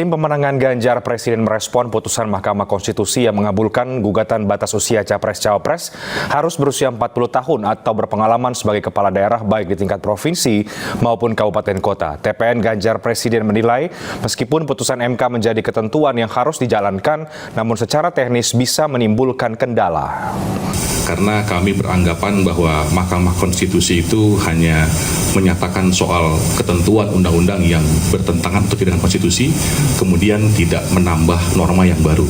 Tim pemenangan Ganjar Presiden merespon putusan Mahkamah Konstitusi yang mengabulkan gugatan batas usia Capres-Cawapres harus berusia 40 tahun atau berpengalaman sebagai kepala daerah baik di tingkat provinsi maupun kabupaten kota. TPN Ganjar Presiden menilai meskipun putusan MK menjadi ketentuan yang harus dijalankan, namun secara teknis bisa menimbulkan kendala. Karena kami beranggapan bahwa Mahkamah Konstitusi itu hanya menyatakan soal ketentuan undang-undang yang bertentangan atau tidak dengan konstitusi, kemudian tidak menambah norma yang baru.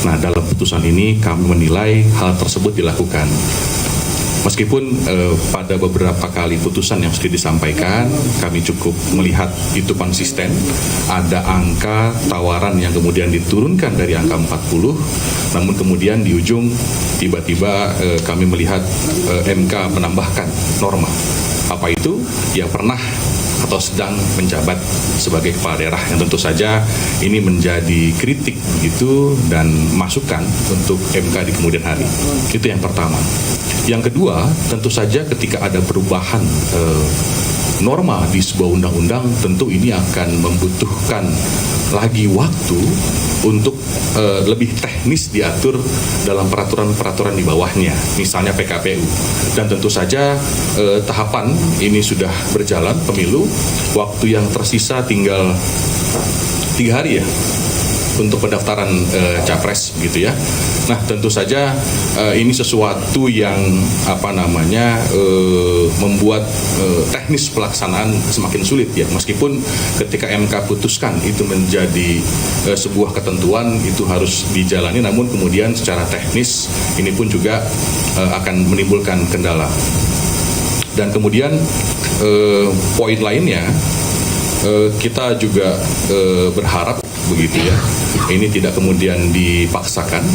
Nah, dalam putusan ini kami menilai hal tersebut dilakukan. Meskipun pada beberapa kali putusan yang sudah disampaikan, kami cukup melihat itu konsisten. Ada angka tawaran yang kemudian diturunkan dari angka 40, namun kemudian di ujung tiba-tiba kami melihat MK menambahkan norma. Apa itu? Ya pernah atau sedang menjabat sebagai kepala daerah, yang tentu saja ini menjadi kritik begitu dan masukan untuk MK di kemudian hari. Itu yang pertama. Yang kedua, tentu saja ketika ada perubahan norma di sebuah undang-undang, tentu ini akan membutuhkan lagi waktu untuk lebih teknis diatur dalam peraturan-peraturan di bawahnya, misalnya PKPU. Dan tentu saja tahapan ini sudah berjalan, pemilu, waktu yang tersisa tinggal 3 hari ya untuk pendaftaran capres gitu ya. Nah, tentu saja ini sesuatu yang membuat teknis pelaksanaan semakin sulit ya. Meskipun ketika MK putuskan itu menjadi sebuah ketentuan, itu harus dijalani, namun kemudian secara teknis ini pun juga akan menimbulkan kendala. Dan kemudian poin lainnya, kita juga berharap begitu ya, ini tidak kemudian dipaksakan.